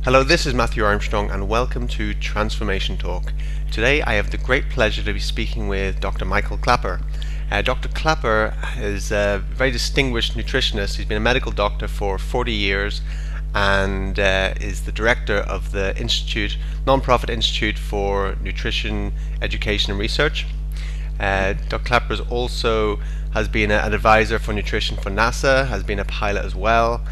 Hello, this is Matthew Armstrong and welcome to Transformation Talk. Today I have the great pleasure to be speaking with Dr. Michael Klaper. Dr. Klaper is a very distinguished nutritionist. He's been a medical doctor for 40 years and is the director of the non-profit Institute for Nutrition, Education and Research. Dr. Klaper also has been an advisor for nutrition for NASA, has been a pilot as well,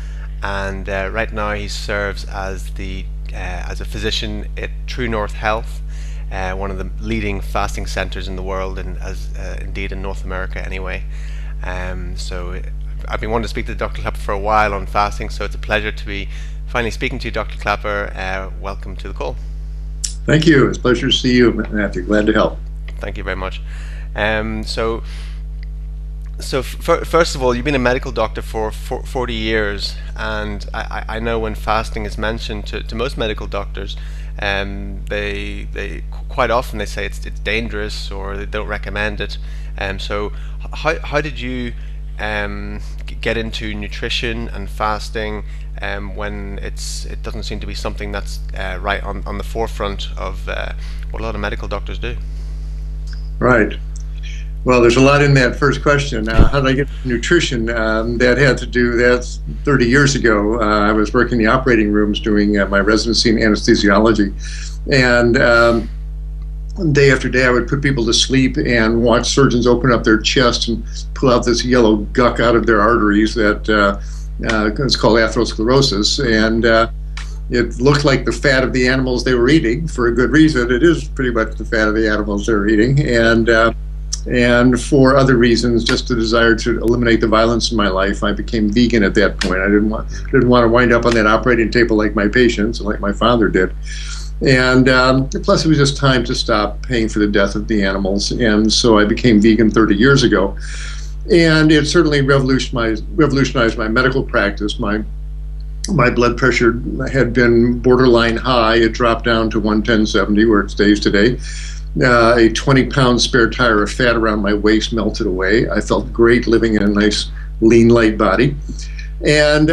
and right now he serves as a physician at True North Health, one of the leading fasting centers in the world, and indeed in North America anyway. So I've been wanting to speak to Dr. Klaper for a while on fasting, so it's a pleasure to be finally speaking to you, Dr. Klaper. Welcome to the call. Thank you. It's a pleasure to see you, Matthew. Glad to help. Thank you very much. So first of all, you've been a medical doctor for 40 years, and I know when fasting is mentioned to most medical doctors, they quite often they say it's dangerous or they don't recommend it. So how did you get into nutrition and fasting when it doesn't seem to be something that's right on the forefront of what a lot of medical doctors do? Right. Well, there's a lot in that first question. How did I get into nutrition? That's 30 years ago. I was working in the operating rooms doing my residency in anesthesiology. And day after day, I would put people to sleep and watch surgeons open up their chest and pull out this yellow guck out of their arteries that it's called atherosclerosis. And it looked like the fat of the animals they were eating, for a good reason. It is pretty much the fat of the animals they were eating. And for other reasons, just a desire to eliminate the violence in my life, I became vegan at that point. I didn't want to wind up on that operating table like my patients, like my father did. And plus, it was just time to stop paying for the death of the animals. And so I became vegan 30 years ago. And it certainly revolutionized my medical practice. My blood pressure had been borderline high. It dropped down to 110/70, where it stays today. A 20-pound spare tire of fat around my waist melted away. I felt great living in a nice, lean, light body. And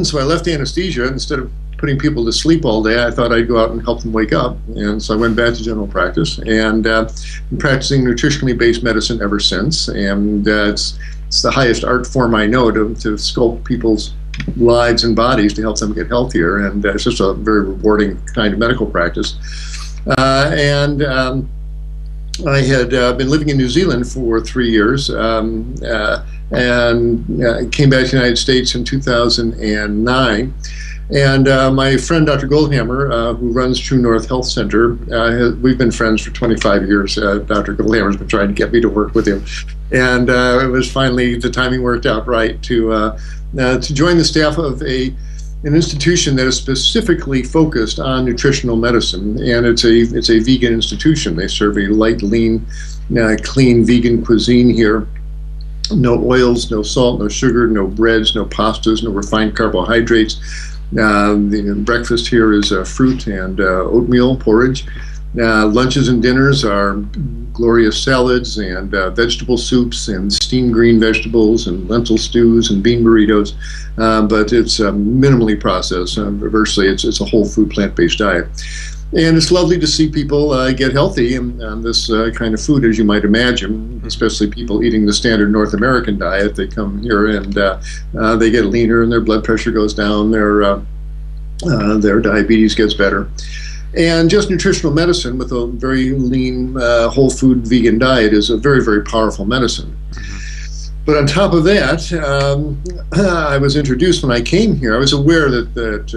so I left anesthesia. Instead of putting people to sleep all day, I thought I'd go out and help them wake up. And so I went back to general practice and been practicing nutritionally based medicine ever since. And it's the highest art form I know to sculpt people's lives and bodies to help them get healthier. And it's just a very rewarding kind of medical practice. I had been living in New Zealand for 3 years and came back to the United States in 2009. And my friend, Dr. Goldhammer, who runs True North Health Center, we've been friends for 25 years. Dr. Goldhammer's been trying to get me to work with him. And it was finally, the timing worked out right to join the staff of an institution that is specifically focused on nutritional medicine, and it's a vegan institution. They serve a light, lean, clean vegan cuisine here. No oils, no salt, no sugar, no breads, no pastas, no refined carbohydrates. The breakfast here is fruit and oatmeal porridge. Lunches and dinners are glorious salads and vegetable soups and steamed green vegetables and lentil stews and bean burritos, but it's minimally processed. Virtually, it's a whole food plant-based diet. And it's lovely to see people get healthy on this kind of food, as you might imagine, especially people eating the standard North American diet. They come here and they get leaner and their blood pressure goes down, their diabetes gets better. And just nutritional medicine with a very lean, whole food vegan diet is a very, very powerful medicine. But on top of that, I was introduced when I came here. I was aware that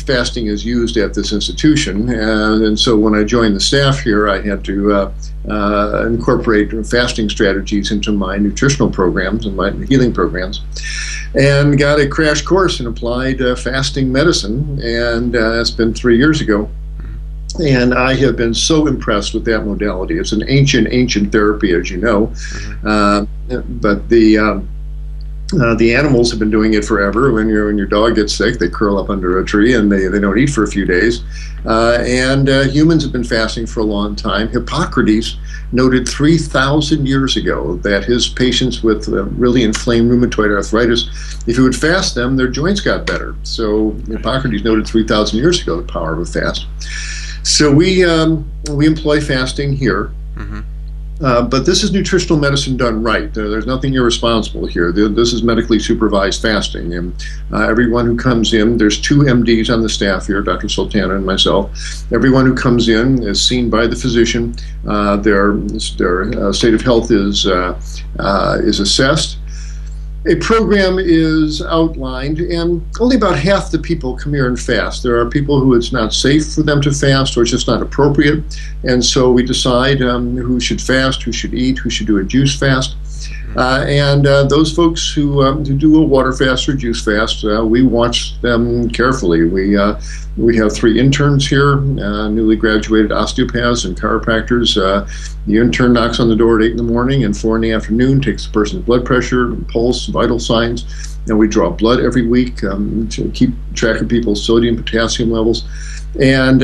fasting is used at this institution. And so when I joined the staff here, I had to incorporate fasting strategies into my nutritional programs and my healing programs. And got a crash course in applied fasting medicine. And that's been 3 years ago. And I have been so impressed with that modality. It's an ancient therapy, as you know. But The animals have been doing it forever. When your dog gets sick, they curl up under a tree and they don't eat for a few days. And humans have been fasting for a long time. Hippocrates noted 3,000 years ago that his patients with really inflamed rheumatoid arthritis, if he would fast them, their joints got better. So Hippocrates noted 3,000 years ago the power of a fast. So we employ fasting here. Mm-hmm. But this is nutritional medicine done right. There's nothing irresponsible here. This is medically supervised fasting. And everyone who comes in, there's 2 MDs on the staff here, Dr. Sultana and myself. Everyone who comes in is seen by the physician. Their state of health is assessed. A program is outlined, and only about half the people come here and fast. There are people who it's not safe for them to fast, or it's just not appropriate, and so we decide who should fast, who should eat, who should do a juice fast. And those folks who do a water fast or juice fast, we watch them carefully. We have 3 interns here, newly graduated osteopaths and chiropractors. The intern knocks on the door at 8 in the morning and 4 in the afternoon, takes the person's blood pressure, pulse, vital signs, and we draw blood every week to keep track of people's sodium, potassium levels. And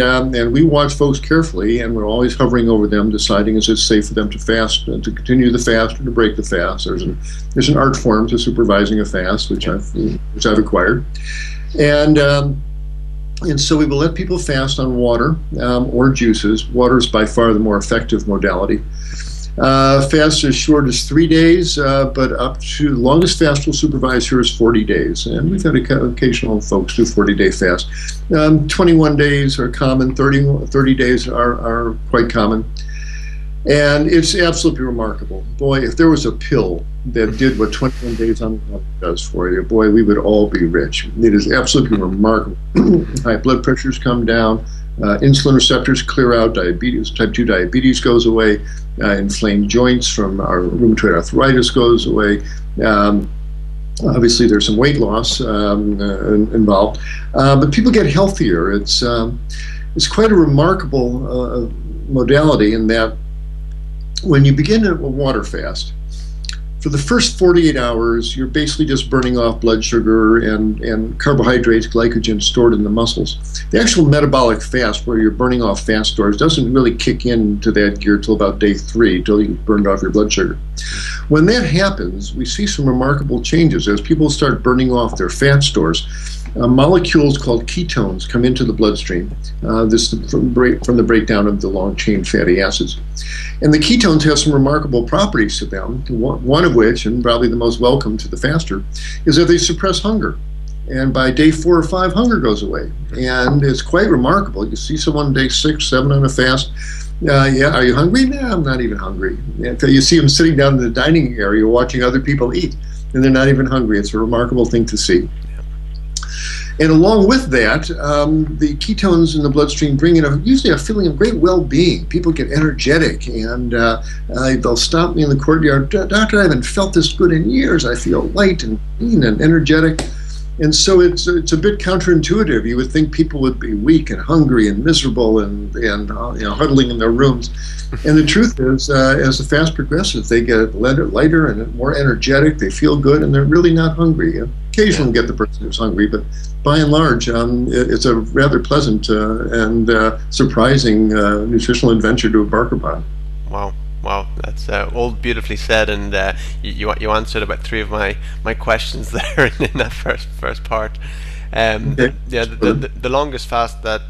we watch folks carefully, and we're always hovering over them, deciding is it safe for them to fast, to continue the fast, or to break the fast. There's an art form to supervising a fast, which I've acquired, and so we will let people fast on water or juices. Water is by far the more effective modality. Fast as short as 3 days, but up to longest fast we'll supervise here is 40 days. And we've had occasional folks do 40-day fast. 21 days are common, 30 days are quite common. And it's absolutely remarkable. Boy, if there was a pill that did what 21 days on the does for you, boy, we would all be rich. It is absolutely remarkable. High blood pressures come down, insulin receptors clear out, diabetes, type 2 diabetes goes away, inflamed joints from our rheumatoid arthritis goes away. Obviously, there's some weight loss involved, but people get healthier. It's quite a remarkable modality in that when you begin a water fast, for the first 48 hours, you're basically just burning off blood sugar and carbohydrates, glycogen stored in the muscles. The actual metabolic fast, where you're burning off fat stores, doesn't really kick into that gear till about day 3, till you've burned off your blood sugar. When that happens, we see some remarkable changes. As people start burning off their fat stores, molecules called ketones come into the bloodstream. This is from the breakdown of the long-chain fatty acids. And the ketones have some remarkable properties to them, one of which, and probably the most welcome to the faster, is that they suppress hunger. And by day 4 or 5, hunger goes away. And it's quite remarkable. You see someone day 6, 7 on a fast, yeah, are you hungry? No, I'm not even hungry. Until you see them sitting down in the dining area watching other people eat, and they're not even hungry. It's a remarkable thing to see. And along with that, the ketones in the bloodstream bring in usually a feeling of great well-being. People get energetic, and they'll stop me in the courtyard. Doctor, I haven't felt this good in years. I feel light and clean and energetic. And so it's a bit counterintuitive. You would think people would be weak and hungry and miserable and huddling in their rooms. And the truth is, as the fast progresses, they get lighter and more energetic. They feel good, and they're really not hungry. Occasionally get the person who's hungry, but by and large, it's a rather pleasant and surprising nutritional adventure to embark upon. Wow, that's all beautifully said, and you answered about 3 of my questions there in that first part. Okay. Yeah, the longest fast that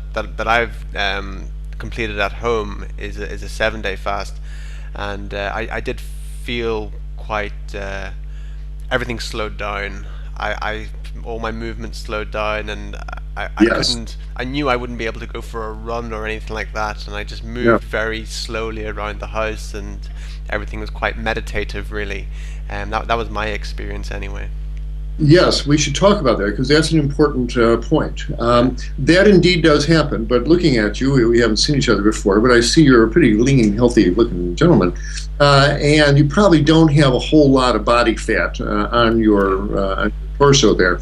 I've completed at home is a 7-day fast, and I did feel quite everything slowed down. All my movements slowed down, and I knew I wouldn't be able to go for a run or anything like that, and I just moved very slowly around the house, and everything was quite meditative, really. And that was my experience anyway. Yes, we should talk about that, because that's an important point. That indeed does happen, but looking at you, we haven't seen each other before, but I see you're a pretty lean, healthy-looking gentleman, and you probably don't have a whole lot of body fat on your torso there.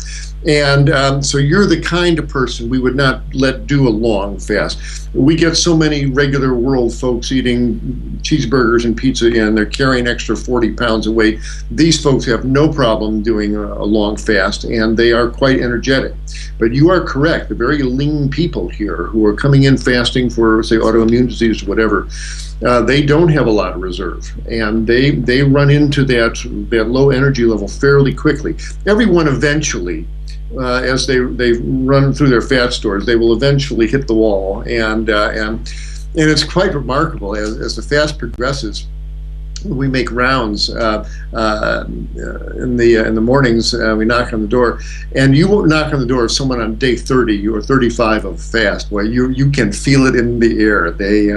And so you're the kind of person we would not let do a long fast. We get so many regular world folks eating cheeseburgers and pizza, and they're carrying extra 40 pounds of weight. These folks have no problem doing a long fast, and they are quite energetic. But you are correct. The very lean people here who are coming in fasting for, say, autoimmune disease or whatever, they don't have a lot of reserve, and they run into that low energy level fairly quickly. Everyone eventually, as they run through their fat stores, they will eventually hit the wall, and it's quite remarkable as the fast progresses. We make rounds in the mornings. We knock on the door, and you won't knock on the door of someone on day 30 or 35 of fast. Well, you can feel it in the air. They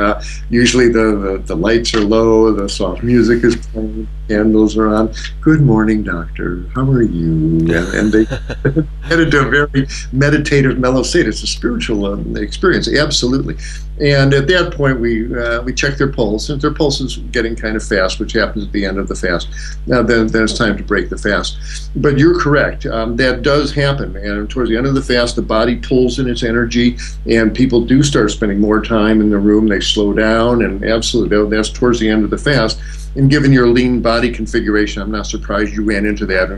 usually the lights are low, the soft music is playing, candles are on. Good morning, doctor. How are you? And they get into a very meditative, mellow state. It's a spiritual experience, absolutely. And at that point, we check their pulse. If their pulse is getting kind of fast, which happens at the end of the fast, then it's time to break the fast. But you're correct. That does happen. And towards the end of the fast, the body pulls in its energy, and people do start spending more time in the room. They slow down, and absolutely, that's towards the end of the fast. And given your lean body configuration, I'm not surprised you ran into that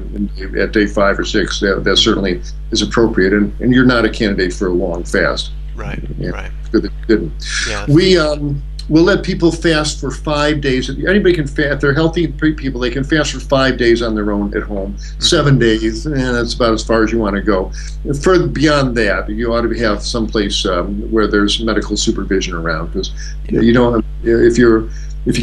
at day 5 or 6. That certainly is appropriate, and you're not a candidate for a long fast. Right, yeah. Right. Good. Yeah. We'll let people fast for 5 days. Anybody can fast. If they're healthy people, they can fast for 5 days on their own at home. 7 days, and that's about as far as you want to go. Further beyond that, you ought to have someplace where there's medical supervision around, because you don't. If you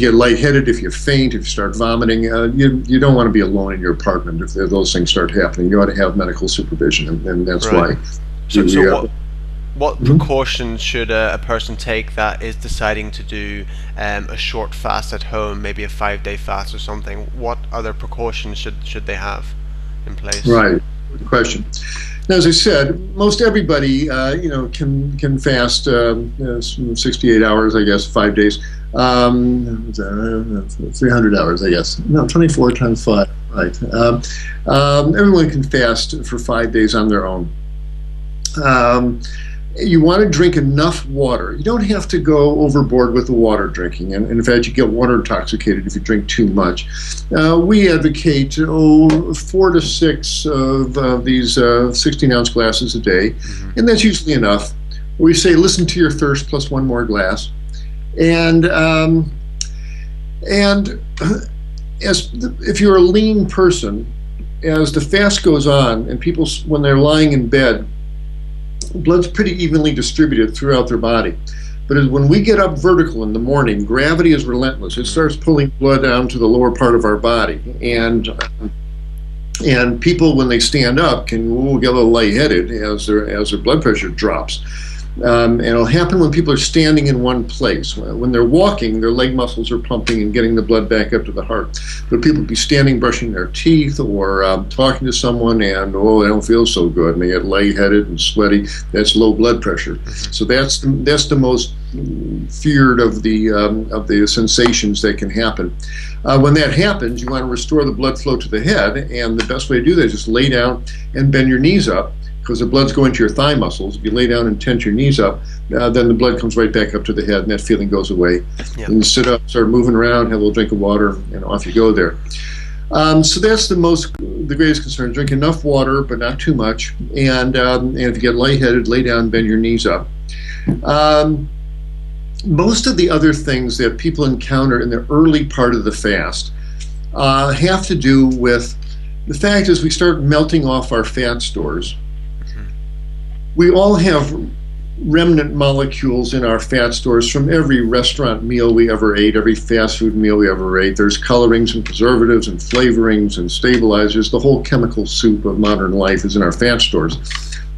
get lightheaded, if you faint, if you start vomiting, you don't want to be alone in your apartment if those things start happening. You ought to have medical supervision, and that's right. why. What precautions should a person take that is deciding to do a short fast at home, maybe a 5-day fast or something? What other precautions should they have in place? Right, good question. Now, as I said, most everybody can fast 68 hours, I guess, 5 days. 300 hours, I guess. No, 24 times 5, right. Everyone can fast for 5 days on their own. You want to drink enough water. You don't have to go overboard with the water drinking, and in fact, you get water intoxicated if you drink too much. We advocate 4 to 6 of these 16-ounce glasses a day, and that's usually enough. We say listen to your thirst plus 1 more glass, and if you're a lean person, as the fast goes on, and people, when they're lying in bed, blood's pretty evenly distributed throughout their body. But when we get up vertical in the morning, gravity is relentless. It starts pulling blood down to the lower part of our body. And people, when they stand up, will get a little lightheaded as their blood pressure drops. And it'll happen when people are standing in one place. When they're walking, their leg muscles are pumping and getting the blood back up to the heart. But people be standing brushing their teeth or talking to someone, and they don't feel so good, and they get lightheaded and sweaty. That's low blood pressure. So that's the most feared of the sensations that can happen. When that happens, you want to restore the blood flow to the head, and the best way to do that is just lay down and bend your knees up, because the blood's going to your thigh muscles. If you lay down and tense your knees up, then the blood comes right back up to the head, and that feeling goes away. Yep. And you sit up, start moving around, have a little drink of water, and off you go there. So that's the greatest concern. Drink enough water, but not too much. And if you get lightheaded, lay down, bend your knees up. Most of the other things that people encounter in the early part of the fast have to do with the fact is we start melting off our fat stores. We all have remnant molecules in our fat stores from every restaurant meal we ever ate, every fast food meal we ever ate. There's colorings and preservatives and flavorings and stabilizers. The whole chemical soup of modern life is in our fat stores.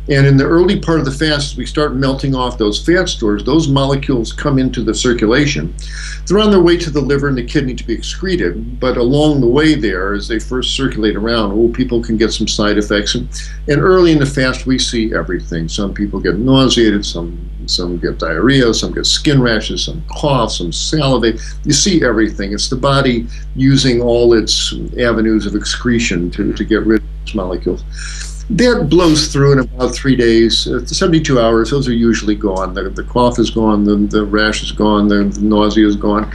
And in the early part of the fast, as we start melting off those fat stores, those molecules come into the circulation. They're on their way to the liver and the kidney to be excreted, but along the way there, as they first circulate around, people can get some side effects. And early in the fast, we see everything. Some people get nauseated, some get diarrhea, some get skin rashes, some cough, some salivate. You see everything. It's the body using all its avenues of excretion to get rid of those molecules. That blows through in about 3 days. 72 hours, those are usually gone. The cough is gone, the rash is gone, the nausea is gone.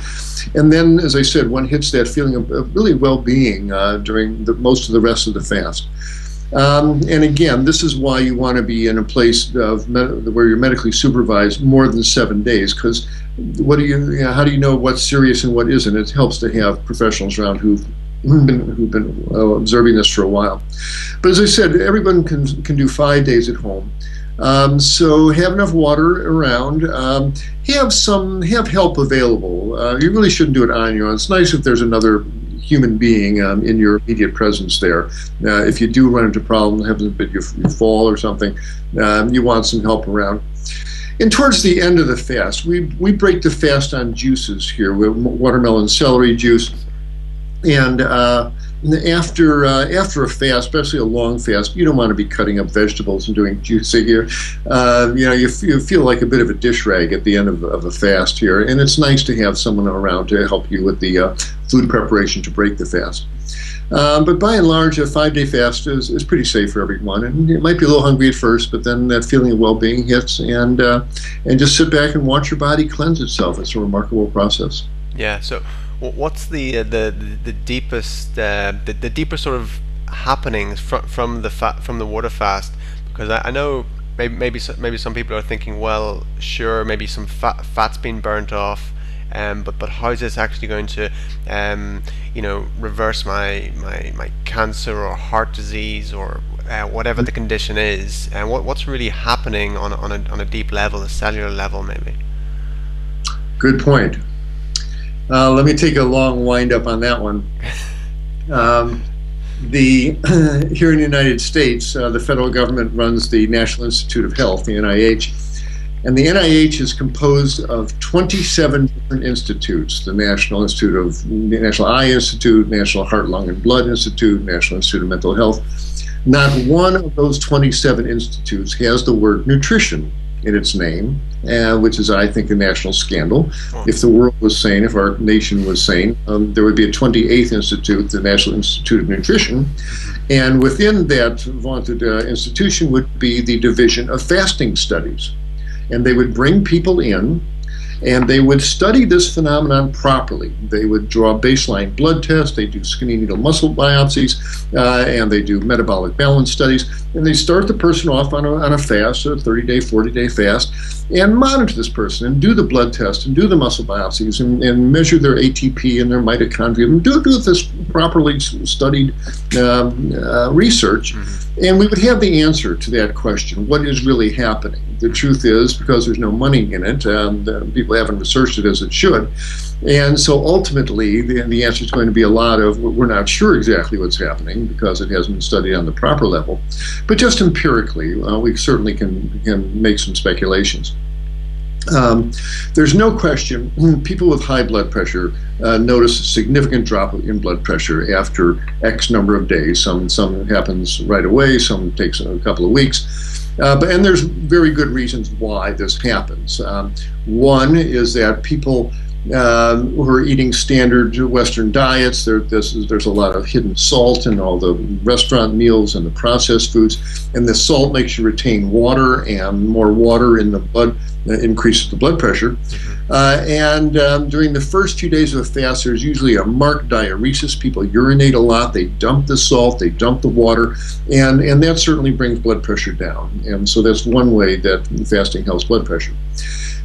And then, as I said, one hits that feeling of really well-being during most of the rest of the fast. And again, this is why you want to be in a place where you're medically supervised more than 7 days, because how do you know what's serious and what isn't? It helps to have professionals around who've been observing this for a while. But as I said, everyone can do 5 days at home. So have enough water around. Have help available. You really shouldn't do it on your own. It's nice if there's another human being in your immediate presence there. If you do run into problems, heaven forbid you fall or something, you want some help around. And towards the end of the fast, we break the fast on juices here with watermelon, celery juice. And after a fast, especially a long fast, you don't want to be cutting up vegetables and doing juicing here. You feel like a bit of a dish rag at the end of a fast here, and it's nice to have someone around to help you with the food preparation to break the fast. But by and large, a 5-day fast is pretty safe for everyone, and it might be a little hungry at first, but then that feeling of well-being hits, and just sit back and watch your body cleanse itself. It's a remarkable process. Yeah. So, what's the deepest sort of happenings from the water fast? Because I know maybe some people are thinking, well, sure, maybe some fat's been burnt off. But how is this actually going to reverse my cancer or heart disease or whatever the condition is, and what's really happening on a deep level, a cellular level maybe? Good point. Let me take a long wind up on that one. Here in the United States, the federal government runs the National Institute of Health, the NIH. And the NIH is composed of 27 different institutes: the National Eye Institute, National Heart, Lung, and Blood Institute, National Institute of Mental Health. Not one of those 27 institutes has the word nutrition in its name, which is, I think, a national scandal. If the world was sane, if our nation was sane, there would be a 28th institute, the National Institute of Nutrition, and within that vaunted institution would be the Division of Fasting Studies. And they would bring people in, and they would study this phenomenon properly. They would draw baseline blood tests, they do skinny needle muscle biopsies, and they do metabolic balance studies, and they start the person off on a fast, a 30-day, 40-day fast, and monitor this person, and do the blood test, and do the muscle biopsies, and measure their ATP and their mitochondria, and do this properly studied research. And we would have the answer to that question: what is really happening? The truth is, because there's no money in it, people haven't researched it as it should. And so ultimately, the answer is going to be a lot of, we're not sure exactly what's happening because it hasn't been studied on the proper level. But just empirically, we certainly can make some speculations. There's no question people with high blood pressure notice a significant drop in blood pressure after X number of days. Some happens right away, some takes a couple of weeks. And there's very good reasons why this happens. One is that people who are eating standard Western diets, there's a lot of hidden salt in all the restaurant meals and the processed foods, and the salt makes you retain water, and more water in the blood increases the blood pressure. And during the first 2 days of a fast, there's usually a marked diuresis. People urinate a lot, they dump the salt, they dump the water, and that certainly brings blood pressure down. And so that's one way that fasting helps blood pressure.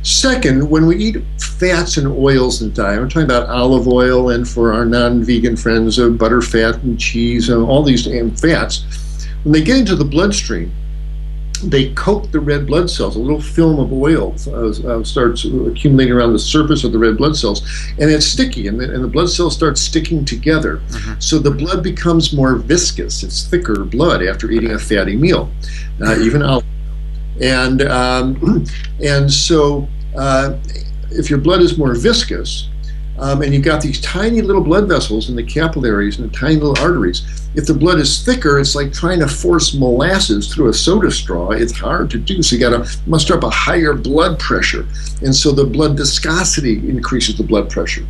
Second, when we eat fats and oils in the diet, I'm talking about olive oil, and for our non-vegan friends, butter, fat, and cheese, and all these fats, when they get into the bloodstream, they coat the red blood cells. A little film of oil starts accumulating around the surface of the red blood cells, and it's sticky, and the blood cells start sticking together. So the blood becomes more viscous. It's thicker blood after eating a fatty meal, even olive oil. And so if your blood is more viscous, and you've got these tiny little blood vessels in the capillaries and the tiny little arteries. If the blood is thicker, it's like trying to force molasses through a soda straw. It's hard to do, so you got to muster up a higher blood pressure, and so the blood viscosity increases the blood pressure.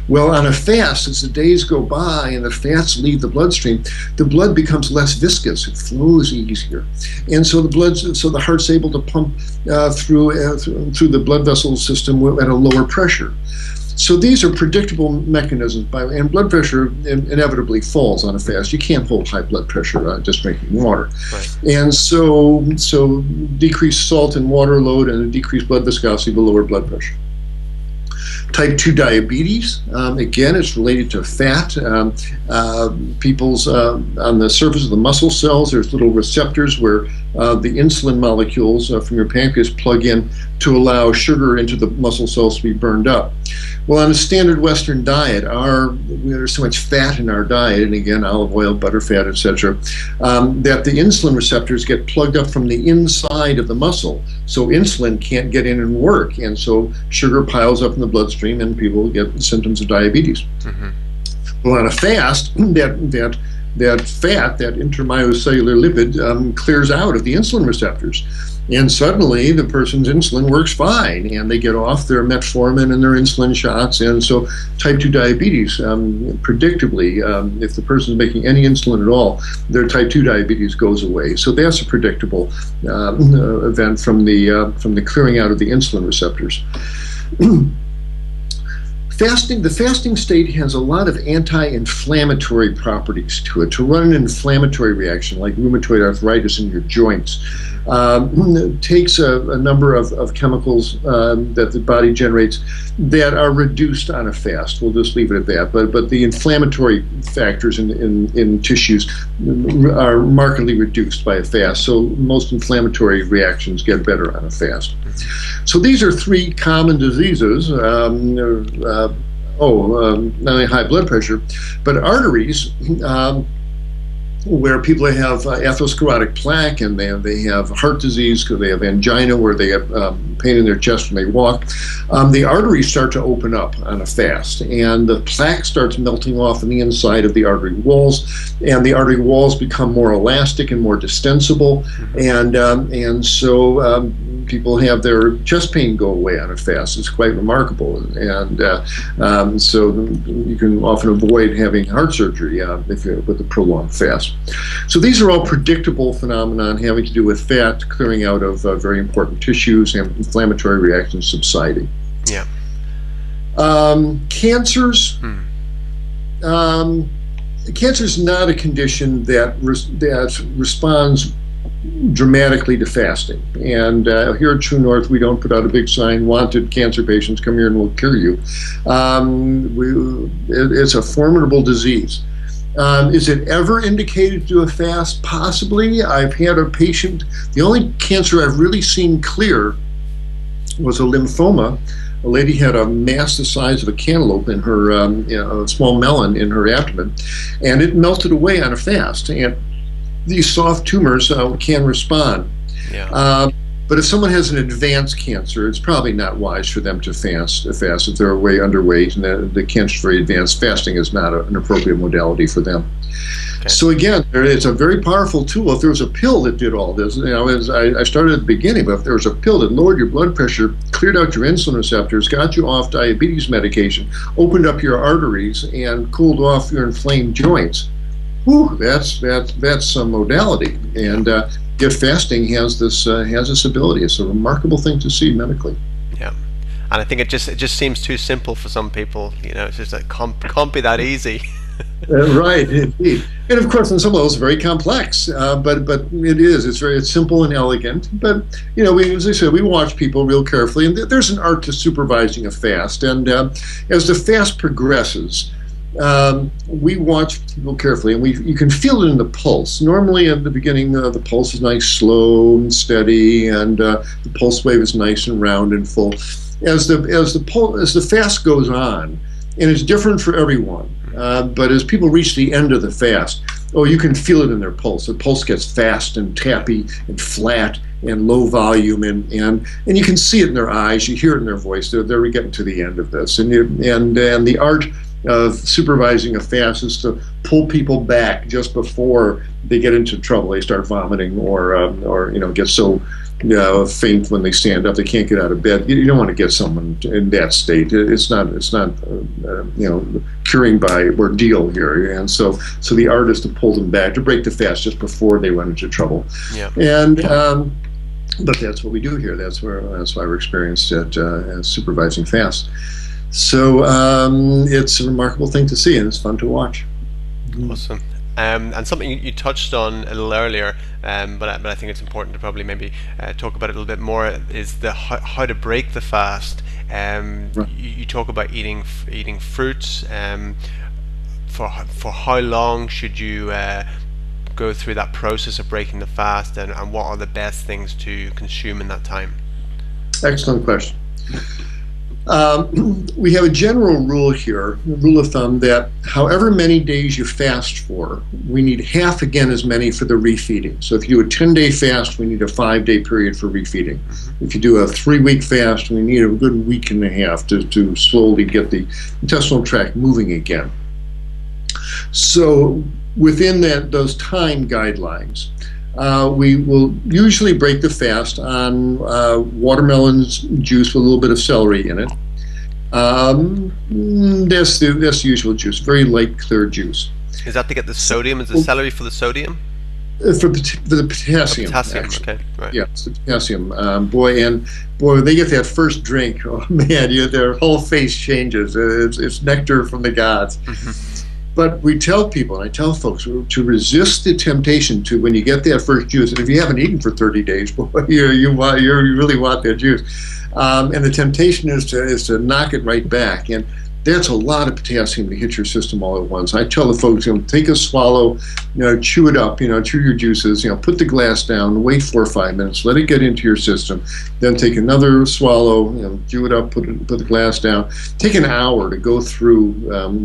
Well, on a fast, as the days go by and the fats leave the bloodstream, the blood becomes less viscous. It flows easier, and so the heart's able to pump through the blood vessel system at a lower pressure. So these are predictable mechanisms, and blood pressure inevitably falls on a fast. You can't hold high blood pressure just drinking water. Right. And so decreased salt and water load and a decreased blood viscosity will lower blood pressure. Type 2 diabetes, again, it's related to fat. People's on the surface of the muscle cells, there's little receptors where the insulin molecules from your pancreas plug in to allow sugar into the muscle cells to be burned up. Well, on a standard Western diet, there's so much fat in our diet, and again, olive oil, butterfat, etc., that the insulin receptors get plugged up from the inside of the muscle, so insulin can't get in and work, and so sugar piles up in the bloodstream, and people get symptoms of diabetes. Mm-hmm. Well, on a fast, that fat, that intermyocellular lipid, clears out of the insulin receptors. And suddenly the person's insulin works fine, and they get off their metformin and their insulin shots. And so type 2 diabetes, predictably, if the person's making any insulin at all, their type 2 diabetes goes away. So that's a predictable event from the clearing out of the insulin receptors. The fasting state has a lot of anti-inflammatory properties to it. To run an inflammatory reaction like rheumatoid arthritis in your joints takes a number of chemicals that the body generates that are reduced on a fast. We'll just leave it at that. But the inflammatory factors in tissues are markedly reduced by a fast. So most inflammatory reactions get better on a fast. So these are three common diseases. Not only high blood pressure, but arteries, where people have atherosclerotic plaque, and they have heart disease because they have angina, where they have pain in their chest when they walk. The arteries start to open up on a fast, and the plaque starts melting off on the inside of the artery walls, and the artery walls become more elastic and more distensible, and so people have their chest pain go away on a fast. It's quite remarkable, and so you can often avoid having heart surgery with a prolonged fast. So these are all predictable phenomena having to do with fat clearing out of very important tissues and inflammatory reactions subsiding. Yeah. Cancers. Cancer is not a condition that responds dramatically to fasting. And here at True North, we don't put out a big sign, wanted cancer patients, come here and we'll cure you. It's a formidable disease. Is it ever indicated to do a fast? Possibly. I've had a patient, the only cancer I've really seen clear was a lymphoma. A lady had a mass the size of a cantaloupe in her, a small melon in her abdomen, and it melted away on a fast. And these soft tumors can respond. Yeah. But if someone has an advanced cancer, it's probably not wise for them to fast if they're way underweight and the cancer is very advanced. Fasting is not an appropriate modality for them. Okay. So again, it's a very powerful tool. If there was a pill that did all this, as I started at the beginning, but if there was a pill that lowered your blood pressure, cleared out your insulin receptors, got you off diabetes medication, opened up your arteries, and cooled off your inflamed joints, whew, that's some modality. And yet fasting has this ability. It's a remarkable thing to see medically. Yeah, and I think it just seems too simple for some people. It's just like can't be that easy. Right, indeed. And of course, in some levels, very complex. But it is. It's simple and elegant. But as I said, we watch people real carefully, and there's an art to supervising a fast. And as the fast progresses, we watch people carefully, and you can feel it in the pulse. Normally, at the beginning, the pulse is nice, slow and steady, and the pulse wave is nice and round and full. As the fast goes on, and it's different for everyone. But as people reach the end of the fast, you can feel it in their pulse. The pulse gets fast and tappy and flat and low volume, and you can see it in their eyes, you hear it in their voice. They're getting to the end of this, and the art of supervising a fast is to pull people back just before they get into trouble. They start vomiting or get so faint when they stand up they can't get out of bed. You don't want to get someone in that state. It's not curing by ordeal here, and so the art is to pull them back, to break the fast just before they run into trouble. Yeah. And but that's what we do here. That's why we're experienced at supervising fast. So it's a remarkable thing to see, and it's fun to watch. Awesome. And something you touched on a little earlier, but I think it's important to probably maybe talk about it a little bit more, is how to break the fast. Right. You talk about eating fruits. For how long should you go through that process of breaking the fast, and what are the best things to consume in that time? Excellent question. We have a general rule here, a rule of thumb, that however many days you fast for, we need half again as many for the refeeding. So if you do a 10-day fast, we need a 5-day period for refeeding. If you do a 3-week fast, we need a good week and a half to slowly get the intestinal tract moving again. So within those time guidelines, we will usually break the fast on watermelon juice with a little bit of celery in it. That's the usual juice, very light, clear juice. Is that to get the sodium? Is the celery for the sodium? For the potassium. Potassium, actually. okay, right. Yeah, it's the potassium. Boy, when they get that first drink, oh man, their whole face changes. It's nectar from the gods. But we tell people, and I tell folks, to resist the temptation to, when you get that first juice, and if you haven't eaten for 30 days, boy, you really want that juice. And the temptation is to knock it right back. And that's a lot of potassium to hit your system all at once. I tell the folks, take a swallow, chew it up, chew your juices, put the glass down, wait 4 or 5 minutes, let it get into your system, then take another swallow, chew it up, put the glass down. Take an hour to go through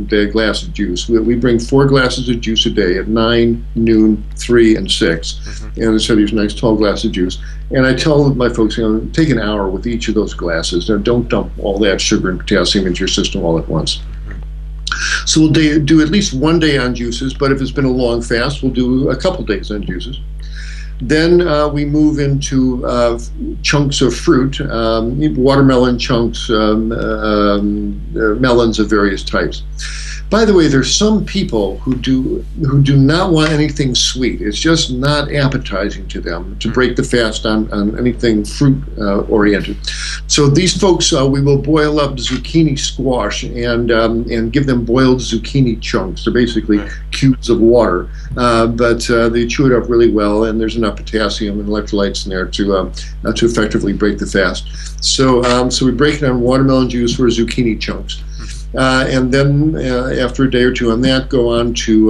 the glass of juice. We bring 4 glasses of juice a day at 9, noon, 3, and 6. And so these nice tall glasses of juice. And I tell my folks, take an hour with each of those glasses. Now, don't dump all that sugar and potassium into your system all at once. So we'll do at least 1 day on juices, but if it's been a long fast, we'll do a couple days on juices. Then we move into chunks of fruit, watermelon chunks, melons of various types. By the way, there's some people who do not want anything sweet. It's just not appetizing to them to break the fast on anything fruit oriented. So these folks, we will boil up zucchini squash and give them boiled zucchini chunks. They're basically cubes of water, but they chew it up really well, and there's enough potassium and electrolytes in there to effectively break the fast. So we break it on watermelon juice or zucchini chunks. And then after a day or two on that, go on to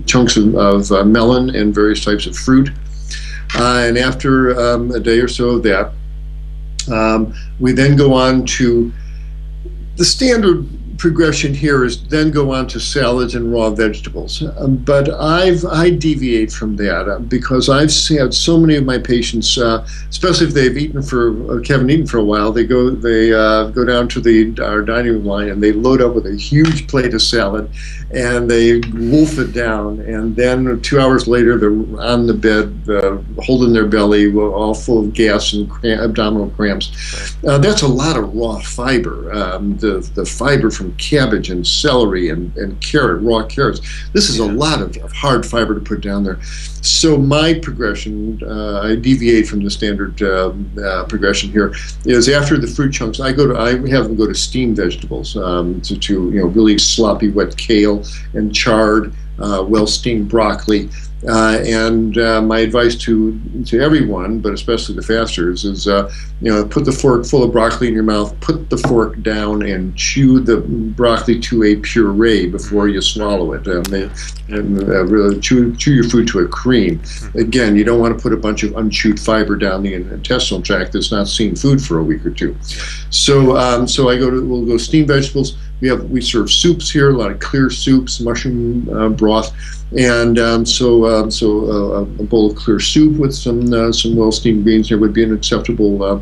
chunks of melon and various types of fruit. And after a day or so of that, we then go on to the standard progression here is then go on to salads and raw vegetables. But I deviate from that because I've had so many of my patients, especially if they've haven't eaten for a while, they go down to our dining room line and they load up with a huge plate of salad and they wolf it down, and then 2 hours later they're on the bed holding their belly all full of gas and abdominal cramps. That's a lot of raw fiber. The fiber from cabbage and celery and carrot, raw carrots. This is a lot of hard fiber to put down there. So my progression, I deviate from the standard progression here, is after the fruit chunks, I have them go to steamed vegetables, to really sloppy wet kale and chard, well-steamed broccoli. And my advice to everyone, but especially the fasters, is put the fork full of broccoli in your mouth, put the fork down, and chew the broccoli to a puree before you swallow it, and really chew your food to a cream. Again, you don't want to put a bunch of unchewed fiber down the intestinal tract that's not seen food for a week or two. So we'll go steamed vegetables, We serve soups here, a lot of clear soups, mushroom broth, and a bowl of clear soup with some well-steamed beans here would be an acceptable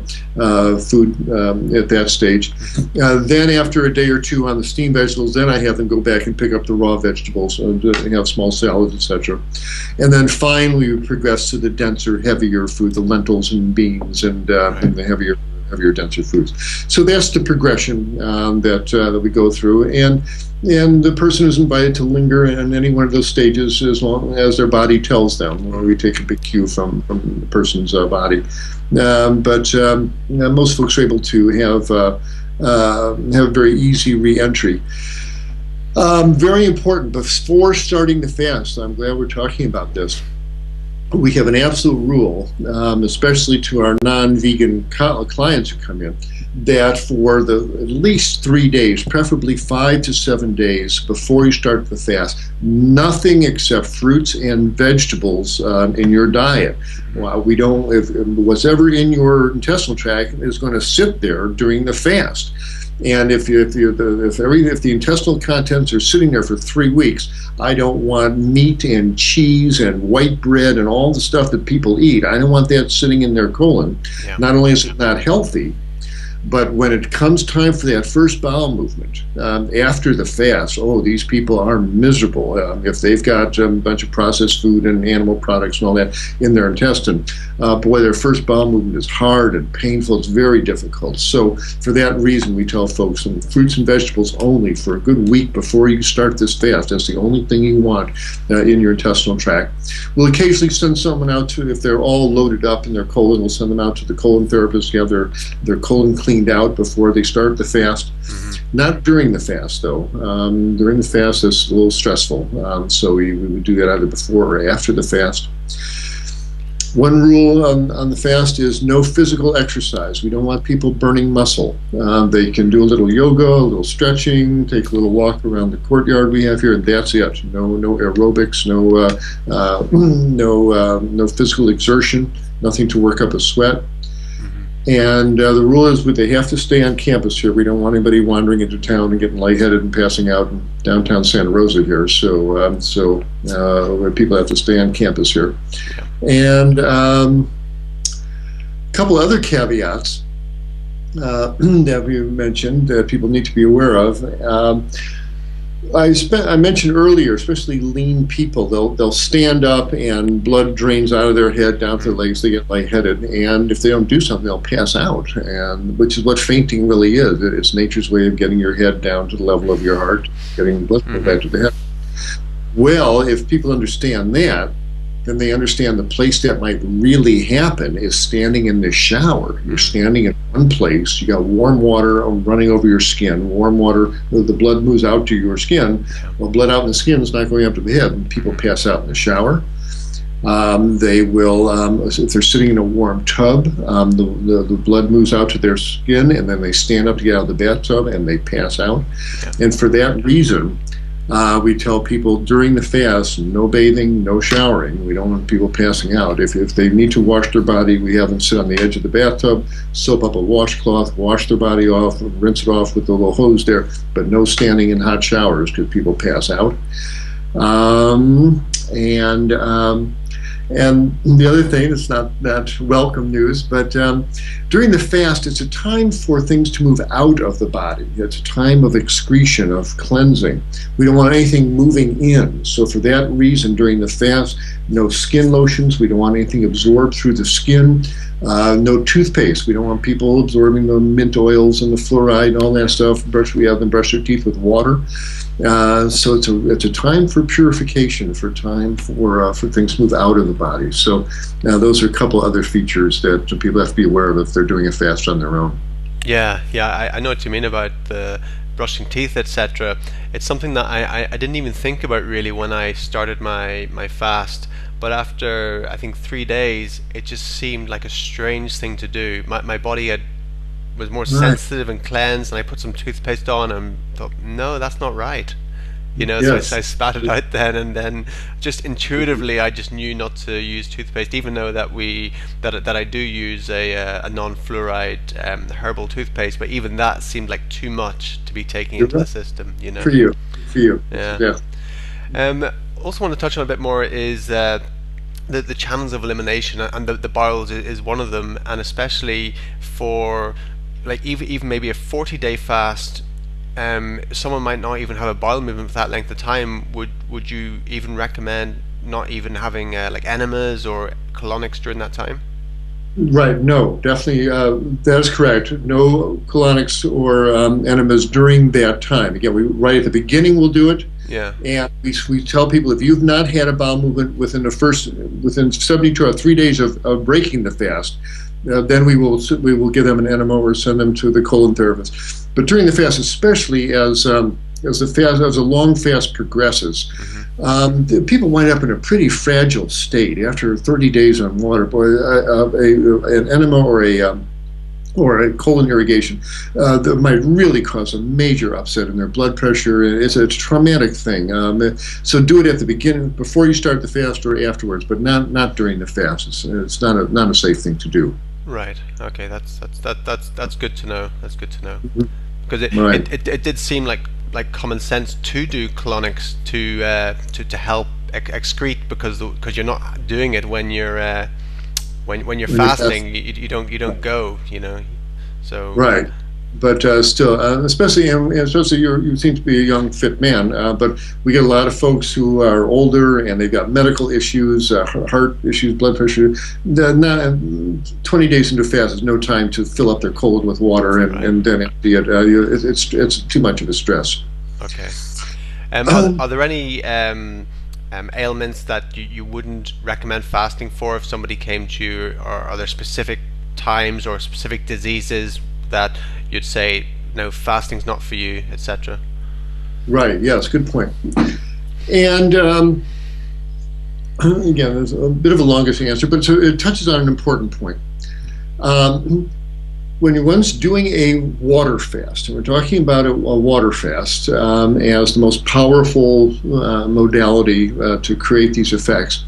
food at that stage. Then after a day or two on the steamed vegetables, then I have them go back and pick up the raw vegetables and have small salads, etc. And then finally we progress to the denser, heavier food, the lentils and beans and the heavier, denser foods. So that's the progression that we go through, and the person is invited to linger in any one of those stages as long as their body tells them. Or we take a big cue from the person's body. But most folks are able to have very easy re-entry. Very important, before starting the fast, I'm glad we're talking about this. We have an absolute rule, especially to our non-vegan clients who come in, that for at least 3 days, preferably 5 to 7 days before you start the fast, nothing except fruits and vegetables in your diet. Well, if whatever in your intestinal tract is going to sit there during the fast. And if the intestinal contents are sitting there for 3 weeks, I don't want meat and cheese and white bread and all the stuff that people eat. I don't want that sitting in their colon. Yeah. Not only is it not healthy, but when it comes time for that first bowel movement, after the fast, these people are miserable. If they've got a bunch of processed food and animal products and all that in their intestine, boy, their first bowel movement is hard and painful. It's very difficult. So for that reason, we tell folks fruits and vegetables only for a good week before you start this fast. That's the only thing you want in your intestinal tract. We'll occasionally send someone out to, if they're all loaded up in their colon, we'll send them out to the colon therapist to have their colon cleaned out before they start the fast. Not during the fast, though. During the fast, it's a little stressful. So we would do that either before or after the fast. One rule on the fast is no physical exercise. We don't want people burning muscle. They can do a little yoga, a little stretching, take a little walk around the courtyard we have here, and that's it. No aerobics, no physical exertion, nothing to work up a sweat. And the rule is that they have to stay on campus here. We don't want anybody wandering into town and getting lightheaded and passing out in downtown Santa Rosa here. So people have to stay on campus here. And a couple other caveats that we mentioned that people need to be aware of. I mentioned earlier, especially lean people, they'll stand up and blood drains out of their head down to their legs. They get lightheaded, and if they don't do something, they'll pass out. And which is what fainting really is. It's nature's way of getting your head down to the level of your heart, getting blood flow back to the head. Well, if people understand that, then they understand the place that might really happen is standing in the shower. You're standing in one place, you got warm water running over your skin, warm water, the blood moves out to your skin. Well, blood out in the skin is not going up to the head, and people pass out in the shower. They will, if they're sitting in a warm tub, the blood moves out to their skin, and then they stand up to get out of the bathtub, and they pass out. And for that reason, we tell people during the fast, no bathing, no showering. We don't want people passing out. If they need to wash their body, we have them sit on the edge of the bathtub, soap up a washcloth, wash their body off, rinse it off with the little hose there, but no standing in hot showers because people pass out. And the other thing, it's not that welcome news, but during the fast, it's a time for things to move out of the body. It's a time of excretion, of cleansing. We don't want anything moving in. So for that reason, during the fast, no skin lotions. We don't want anything absorbed through the skin. No toothpaste. We don't want people absorbing the mint oils and the fluoride and all that stuff. We have them brush their teeth with water. So it's a time for purification, for time for things to move out of the body. So now those are a couple other features that people have to be aware of if they're doing a fast on their own. Yeah, I know what you mean about the brushing teeth, etc. It's something that I didn't even think about really when I started my fast. But after, I think, 3 days, it just seemed like a strange thing to do. My body was more sensitive and cleansed, and I put some toothpaste on and thought, no, that's not right. So Yes. I spat it out then, and then just intuitively I just knew not to use toothpaste, even though that I do use a non-fluoride herbal toothpaste, but even that seemed like too much to be taking You're into the right. system, For you. For you. Yeah. Yeah. Also want to touch on a bit more is the channels of elimination, and the bowels is one of them, and especially for like even maybe a 40-day fast. Someone might not even have a bowel movement for that length of time. Would you even recommend not even having like enemas or colonics during that time? Right. No, definitely. That is correct. No colonics or enemas during that time. Again, right at the beginning we'll do it. Yeah. And we tell people, if you've not had a bowel movement within 72 or 3 days of breaking the fast, then we will give them an enema or send them to the colon therapist. But during the fast, especially as the long fast progresses, people wind up in a pretty fragile state after 30 days on water. Boy, an enema or a colon irrigation that might really cause a major upset in their blood pressure. It's a traumatic thing. So do it at the beginning, before you start the fast, or afterwards, but not during the fast. It's not a safe thing to do. Right. Okay. That's good to know. That's good to know. Because Right. it did seem like common sense to do colonics to help excrete, because you're not doing it when you're when you're fasting. You don't go, so Right. But still, especially you seem to be a young, fit man. But we get a lot of folks who are older and they've got medical issues, heart issues, blood pressure. 20 days into fast is no time to fill up their colon with water and then empty it. It's too much of a stress. Okay. Are there any ailments that you wouldn't recommend fasting for if somebody came to you, or are there specific times or specific diseases that you'd say, no, fasting's not for you, etc.? Right. Yes. Good point. And again, there's a bit of a longish answer, but it touches on an important point. When you're once doing a water fast, and we're talking about a water fast as the most powerful modality to create these effects,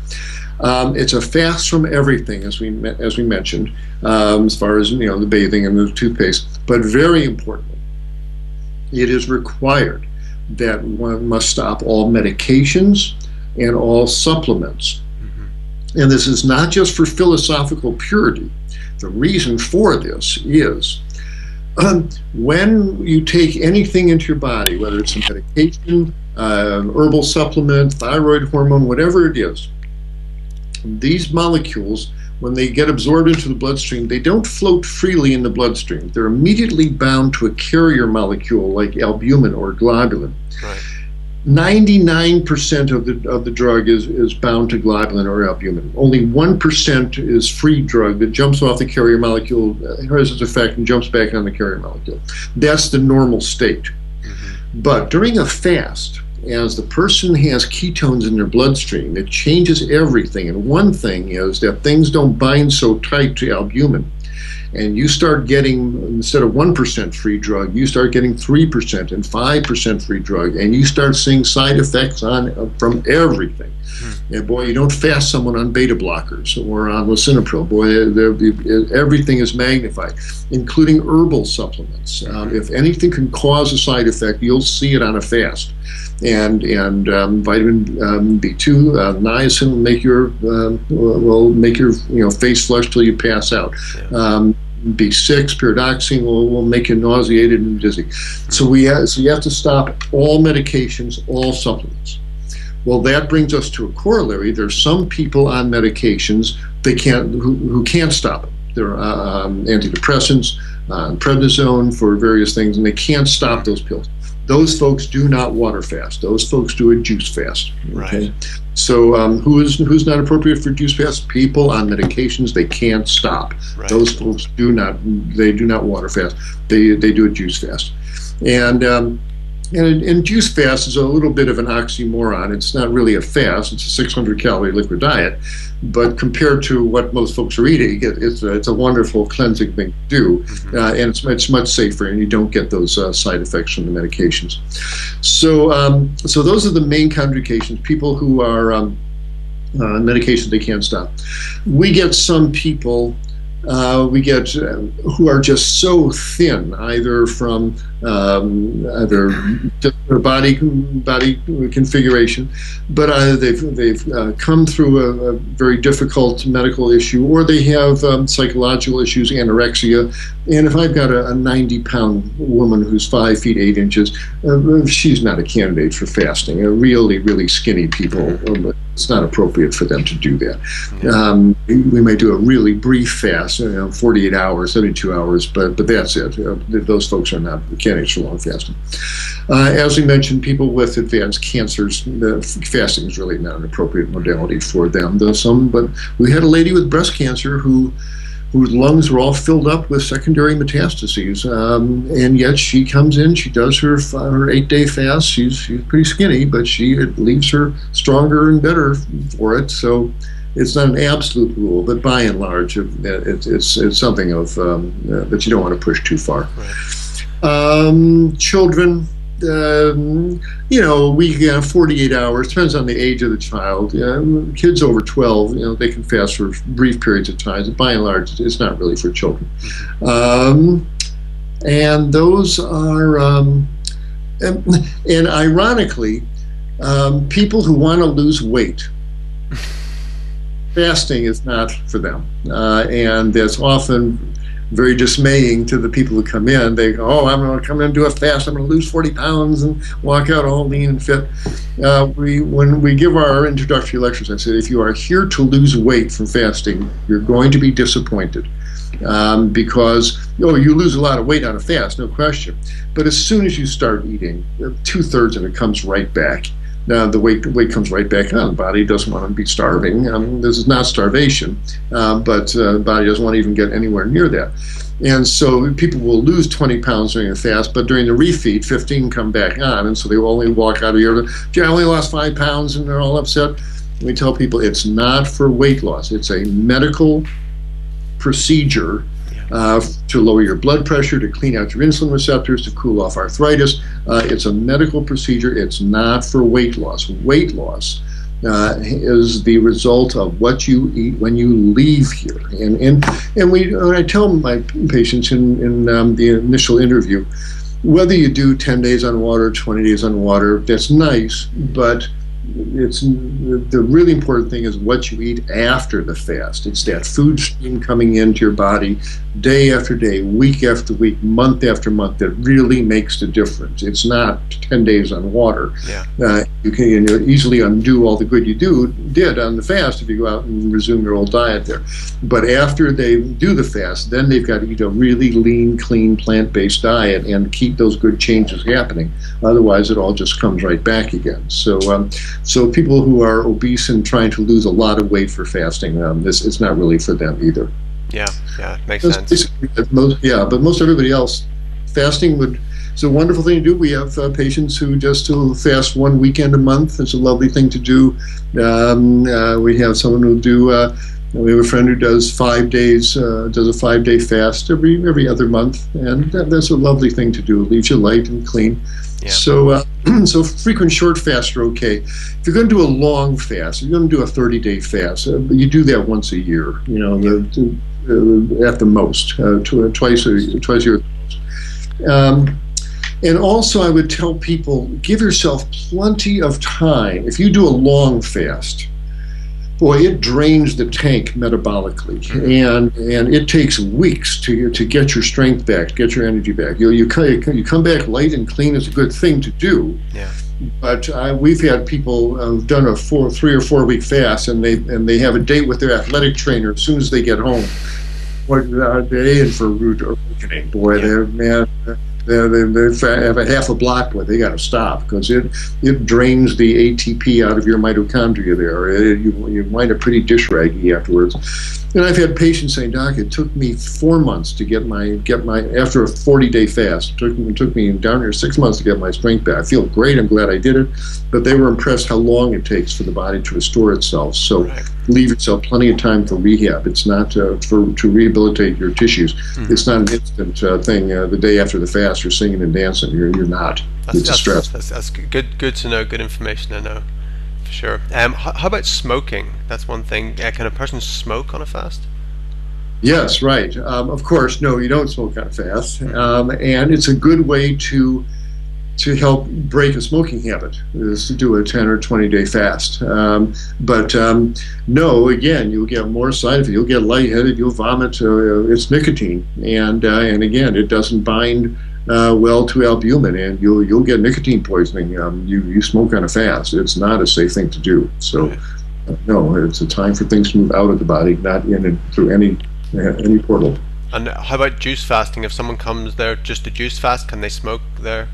it's a fast from everything, as we mentioned, as far as the bathing and the toothpaste. But very importantly, it is required that one must stop all medications and all supplements. And this is not just for philosophical purity. The reason for this is when you take anything into your body, whether it's a medication, herbal supplement, thyroid hormone, whatever it is, these molecules, when they get absorbed into the bloodstream, they don't float freely in the bloodstream. They're immediately bound to a carrier molecule like albumin or globulin. Right. 99% of the drug is bound to globulin or albumin. Only 1% is free drug that jumps off the carrier molecule, has its effect, and jumps back on the carrier molecule. That's the normal state. But during a fast, as the person has ketones in their bloodstream, it changes everything. And one thing is that things don't bind so tight to albumin. And you start getting, instead of 1% free drug, you start getting 3% and 5% free drug, and you start seeing side effects from everything. And boy, you don't fast someone on beta blockers or on lisinopril. Boy, everything is magnified, including herbal supplements. If anything can cause a side effect, you'll see it on a fast. And vitamin B2, niacin will make your face flush till you pass out. B6, pyridoxine will make you nauseated and dizzy. So you have to stop all medications, all supplements. Well, that brings us to a corollary. There's some people on medications who can't stop it. There are antidepressants, prednisone for various things, and they can't stop those pills. Those folks do not water fast. Those folks do a juice fast. Okay? Right. So who's not appropriate for juice fast? People on medications they can't stop. Right. Those folks do not water fast. They do a juice fast. And And an induced fast is a little bit of an oxymoron. It's not really a fast. It's a 600 calorie liquid diet. But compared to what most folks are eating, it's a wonderful cleansing thing to do. And it's much safer, and you don't get those side effects from the medications. So those are the main contraindications, people who are on medications they can't stop. We get some people who are just so thin, either from either their body configuration, but they've come through a very difficult medical issue, or they have psychological issues, anorexia. And if I've got a 90-pound woman who's 5 feet 8 inches, she's not a candidate for fasting. Really skinny people, it's not appropriate for them to do that. We may do a really brief fast, 48 hours, 72 hours, but that's it. Those folks are not candidates for long fasting. As we mentioned, people with advanced cancers, fasting is really not an appropriate modality for them. But we had a lady with breast cancer whose lungs were all filled up with secondary metastases, and yet she comes in, she does her 8-day fast. She's pretty skinny, but it leaves her stronger and better for it. So it's not an absolute rule, but by and large, it's something of that you don't want to push too far. Right. Children. We have 48 hours, depends on the age of the child. Kids over 12, they can fast for brief periods of time. By and large, it's not really for children. And those are, and ironically, people who want to lose weight, fasting is not for them. And that's often very dismaying to the people who come in. They go, oh, I'm going to come in and do a fast. I'm going to lose 40 pounds and walk out all lean and fit. When we give our introductory lectures, I said, if you are here to lose weight from fasting, you're going to be disappointed. Because you lose a lot of weight on a fast, no question. But as soon as you start eating, 2/3 of it comes right back. Now the weight comes right back on. The body doesn't want to be starving. This is not starvation, but the body doesn't want to even get anywhere near that. And so people will lose 20 pounds during a fast, but during the refeed, 15 come back on, and so they will only walk out of here. Gee, I only lost 5 pounds, and they're all upset. We tell people it's not for weight loss. It's a medical procedure to lower your blood pressure, to clean out your insulin receptors, to cool off arthritis. It's a medical procedure. It's not for weight loss. Weight loss is the result of what you eat when you leave here. And when I tell my patients in the initial interview, whether you do 10 days on water, 20 days on water, that's nice, but the really important thing is what you eat after the fast. It's that food stream coming into your body day after day, week after week, month after month that really makes the difference. It's not 10 days on water. You can easily undo all the good you did on the fast if you go out and resume your old diet there. But after they do the fast, then they've got to eat a really lean, clean, plant-based diet and keep those good changes happening. Otherwise, it all just comes right back again. So people who are obese and trying to lose a lot of weight for fasting, it's not really for them either. Yeah, makes sense. But most everybody else, fasting it's a wonderful thing to do. We have patients who just will fast one weekend a month. It's a lovely thing to do. We have someone who we have a friend who does 5 days, does a 5-day fast every other month, and that's a lovely thing to do. It leaves you light and clean. Yeah. So frequent short fasts are okay. If you're going to do a long fast, you're going to do a 30-day fast. You do that once a year. At the most, twice a year. And also, I would tell people, give yourself plenty of time. If you do a long fast, boy, it drains the tank metabolically, and it takes weeks to get your strength back, to get your energy back. You come back light and clean is a good thing to do. Yeah. But we've had people who've done a 3 or 4 week fast, and they have a date with their athletic trainer as soon as they get home. They're in for a rude awakening. Boy, they have a half a block where they got to stop, because it drains the ATP out of your mitochondria there. You wind up pretty dish raggy afterwards. And I've had patients saying, "Doc, it took me 4 months to get my after a 40-day fast. It took me down here 6 months to get my strength back. I feel great. I'm glad I did it." But they were impressed how long it takes for the body to restore itself. So Right. leave yourself plenty of time for rehab. It's not to rehabilitate your tissues. It's not an instant thing. The day after the fast, you're singing and dancing. You're not. It's a stress. That's good to know. Good information to know. For sure. How about smoking? That's one thing. Can a person smoke on a fast? Yes, right. Of course, no, you don't smoke on a fast, and it's a good way to help break a smoking habit is to do a 10 or 20-day fast. But no, again, you'll get more side effects. You'll get lightheaded. You'll vomit. It's nicotine, and again, it doesn't bind well to albumin, and you'll get nicotine poisoning. You smoke on a fast. It's not a safe thing to do. So, Right. No, it's a time for things to move out of the body, not in and through any portal. And how about juice fasting? If someone comes there just to juice fast, can they smoke there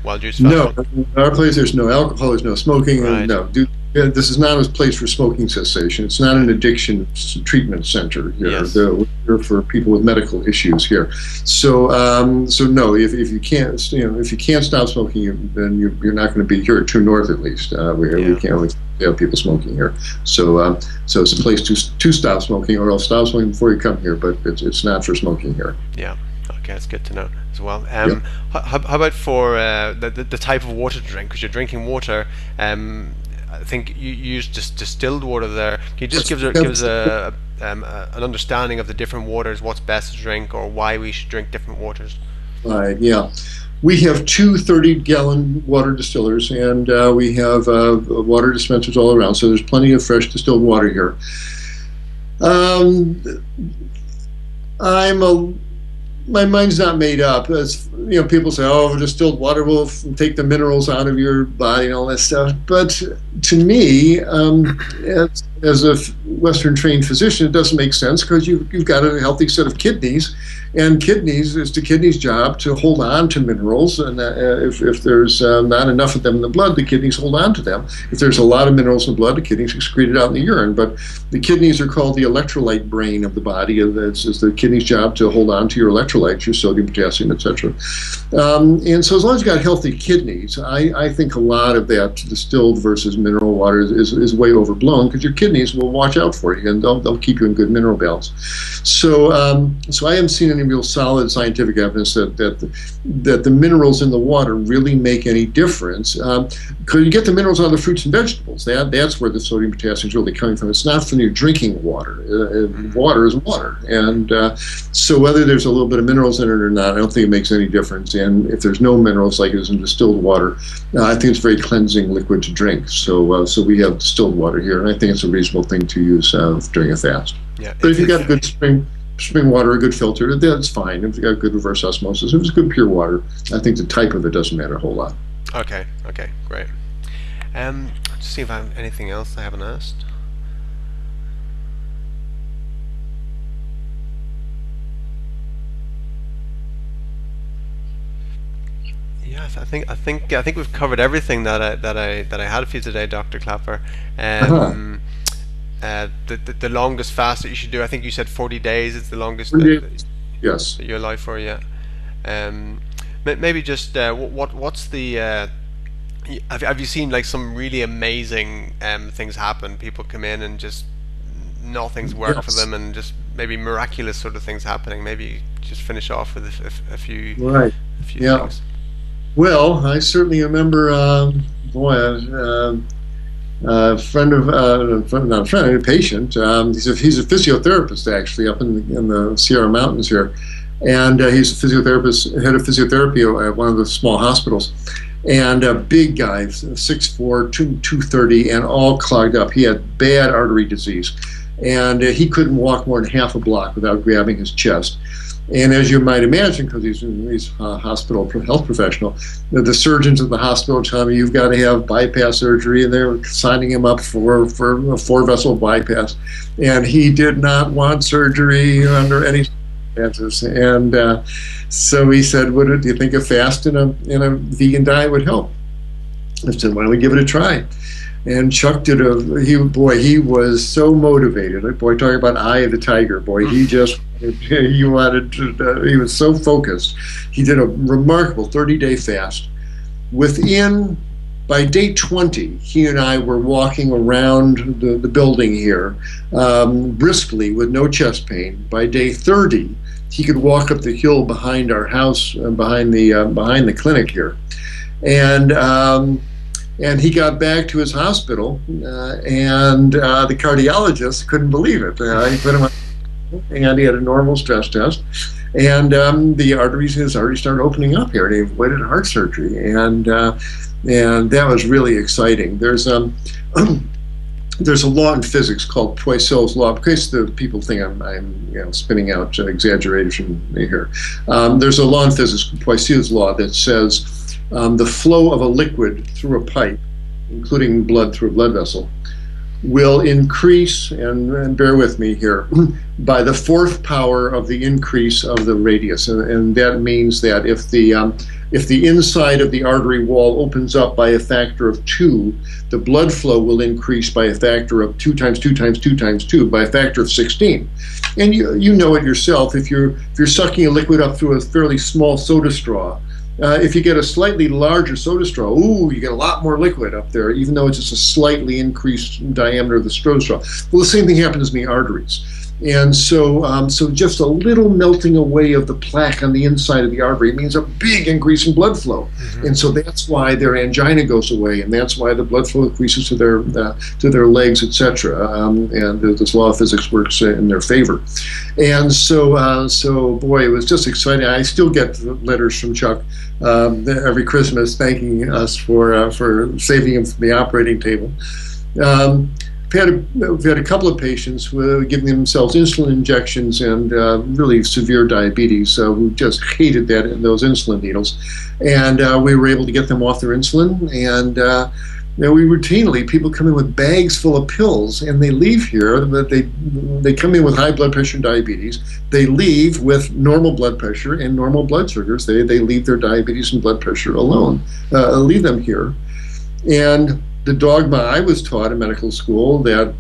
while juice fasting? No, in our place there's no alcohol, there's no smoking. Right. No, this is not a place for smoking cessation. It's not an addiction treatment center here. Yes. We're here for people with medical issues here. So, no, if you can't, if you can't stop smoking, then you're not going to be here at True North at least. We can't really have people smoking here. So, it's a place to stop smoking, or else stop smoking before you come here. But it's not for smoking here. Yeah. Okay, that's good to know as well. How about for the type of water to drink? Because you're drinking water. I think you used distilled water there. Can you just give us an understanding of the different waters, what's best to drink, or why we should drink different waters? Right. Yeah. We have two 30-gallon water distillers, and we have water dispensers all around. So there's plenty of fresh distilled water here. My mind's not made up. As people say, "Oh, distilled water will take the minerals out of your body and all that stuff." But to me, as a Western trained physician, it doesn't make sense, because you've got a healthy set of kidneys, and it's the kidney's job to hold on to minerals. And if there's not enough of them in the blood, the kidneys hold on to them. If there's a lot of minerals in the blood, the kidneys excrete it out in the urine. But the kidneys are called the electrolyte brain of the body. It's the kidney's job to hold on to your electrolytes, your sodium, potassium, etc. And so as long as you've got healthy kidneys, I think a lot of that distilled versus mineral water is way overblown, because your kidneys will watch out for you, and they'll keep you in good mineral balance. So I haven't seen any real solid scientific evidence that the minerals in the water really make any difference. Because you get the minerals out of the fruits and vegetables. That's where the sodium, potassium is really coming from. It's not from your drinking water. Water is water, and so whether there's a little bit of minerals in it or not, I don't think it makes any difference. And if there's no minerals, like it is in distilled water, I think it's a very cleansing liquid to drink. So we have distilled water here, and I think it's a reasonable thing to use during a fast. Yeah. But if you've got good spring water, a good filter, that's fine. If you've got good reverse osmosis, if it's good pure water, I think the type of it doesn't matter a whole lot. Okay, great. Let's see if I have anything else I haven't asked. Yes, I think we've covered everything that I had for you today, Dr. Klaper. The longest fast that you should do, I think you said 40 days is the longest Yes. that you're alive for, yeah. Maybe just what's the have you seen like some really amazing things happen? People come in and just nothing's worked for them, and just maybe miraculous sort of things happening. Maybe just finish off with a few things. Well, I certainly remember, a patient. He's a physiotherapist, actually, up in the Sierra Mountains here, and he's a head of physiotherapy at one of the small hospitals. And a big guy, 6'4", 230, and all clogged up. He had bad artery disease, and he couldn't walk more than half a block without grabbing his chest. And as you might imagine, because he's a hospital health professional, the surgeons at the hospital tell me you've got to have bypass surgery, and they're signing him up for a 4-vessel bypass. And he did not want surgery under any circumstances. And so he said, "Do you think a fast and a vegan diet would help?" I said, "Why don't we give it a try?" And Chuck did he was so motivated. Boy, talking about eye of the tiger. Boy, he was so focused. He did a remarkable 30-day fast. By day 20, he and I were walking around the building here briskly with no chest pain. By day 30, he could walk up the hill behind our house, behind the clinic here. And he got back to his hospital, and the cardiologist couldn't believe it. He put him on, and he had a normal stress test, and the arteries in his arteries started opening up here, and he avoided heart surgery, and that was really exciting. There's a law in physics called Poiseuille's law. In case the people think I'm spinning out exaggeration here, there's a law in physics, Poiseuille's law, that says the flow of a liquid through a pipe, including blood through a blood vessel, will increase, and bear with me here, by the fourth power of the increase of the radius. And that means that if the inside of the artery wall opens up by a factor of 2, the blood flow will increase by a factor of 2 times 2 times 2 times 2, by a factor of 16. And you know it yourself. If you're sucking a liquid up through a fairly small soda straw, if you get a slightly larger soda straw, you get a lot more liquid up there, even though it's just a slightly increased diameter of the soda straw. Well, the same thing happens in the arteries. And so just a little melting away of the plaque on the inside of the artery means a big increase in blood flow. Mm-hmm. And so that's why their angina goes away, and that's why the blood flow increases to their legs, etc. And this law of physics works in their favor. And so boy, it was just exciting. I still get letters from Chuck every Christmas thanking us for saving him from the operating table. We've had a couple of patients who were giving themselves insulin injections and really severe diabetes who just hated those insulin needles. And we were able to get them off their insulin. And we routinely, people come in with bags full of pills, and they leave here, but they come in with high blood pressure and diabetes. They leave with normal blood pressure and normal blood sugars. They leave their diabetes and blood pressure alone, leave them here. And the dogma I was taught in medical school that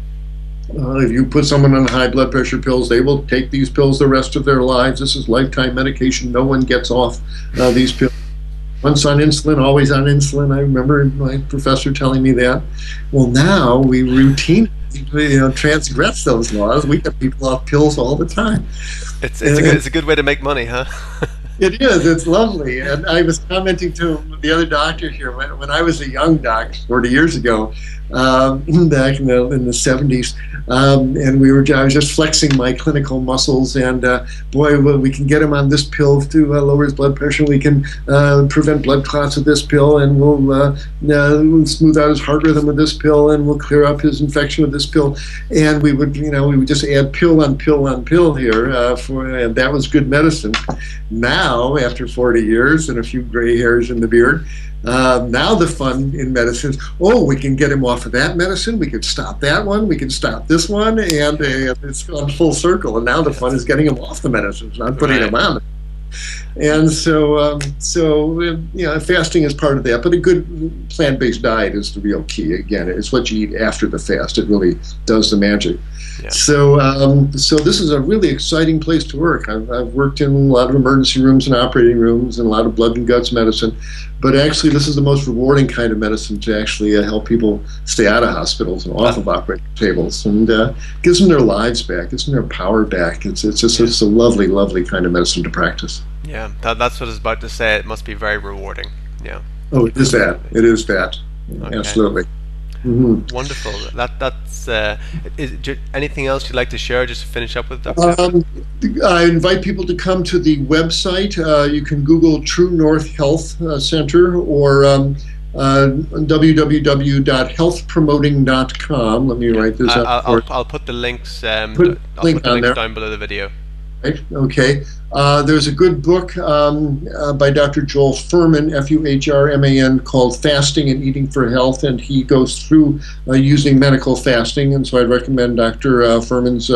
if you put someone on high blood pressure pills, they will take these pills the rest of their lives. This is lifetime medication. No one gets off these pills. Once on insulin, always on insulin. I remember my professor telling me that. Well, now we routinely transgress those laws. We get people off pills all the time. It's a good way to make money, huh? It is. It's lovely. And I was commenting to the other doctor here when I was a young doc 40 years ago, back in the 70s, and I was just flexing my clinical muscles, and boy, we can get him on this pill to lower his blood pressure. We can prevent blood clots with this pill, and we'll smooth out his heart rhythm with this pill, and we'll clear up his infection with this pill. And we would just add pill on pill on pill here, and that was good medicine. Now, after 40 years and a few gray hairs in the beard, now the fun in medicine is, we can get him off of that medicine, we could stop that one, we can stop this one, and it's gone full circle. And now the fun is getting him off the medicines, not putting him on it. And so fasting is part of that, but a good plant-based diet is the real key. Again, it's what you eat after the fast. It really does the magic. Yeah. So this is a really exciting place to work. I've worked in a lot of emergency rooms and operating rooms and a lot of blood and guts medicine, but actually this is the most rewarding kind of medicine to actually help people stay out of hospitals and off of operating tables, and gives them their lives back, gives them their power back. It's a lovely, lovely kind of medicine to practice. Yeah, that's what I was about to say. It must be very rewarding. Yeah. Oh, it is that. It is that. Okay. Absolutely. Mm-hmm. Wonderful. That's. Is anything else you'd like to share, just to finish up with, Dr.? I invite people to come to the website. You can Google True North Health Center or www.healthpromoting.com. Let me write this up. I'll put the links. I'll put the link down below the video. Right. Okay. There's a good book by Dr. Joel Fuhrman, Fuhrman, called Fasting and Eating for Health, and he goes through using medical fasting, and so I'd recommend Dr. Fuhrman's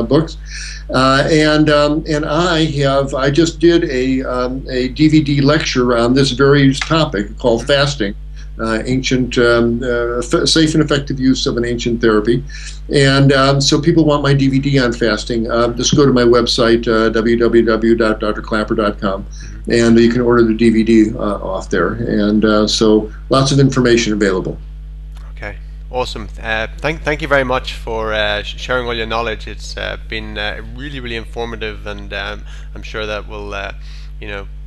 books. And I just did a DVD lecture on this very topic called fasting. ancient, safe and effective use of an ancient therapy. And so people want my DVD on fasting. Just go to my website, www.drklaper.com, and you can order the DVD off there. And so lots of information available. Okay, awesome. Thank you very much for sharing all your knowledge. It's been really, really informative, and I'm sure that will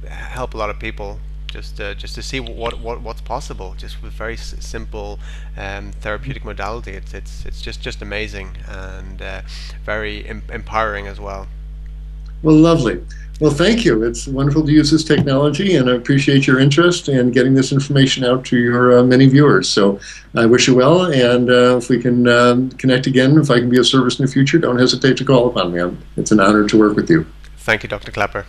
help a lot of people just to see what's possible just with very simple therapeutic modality. It's just amazing and very empowering as well. Well, lovely. Well, thank you. It's wonderful to use this technology, and I appreciate your interest in getting this information out to your many viewers. So I wish you well, and if we can connect again, if I can be of service in the future, don't hesitate to call upon me. It's an honor to work with you. Thank you, Dr. Klaper.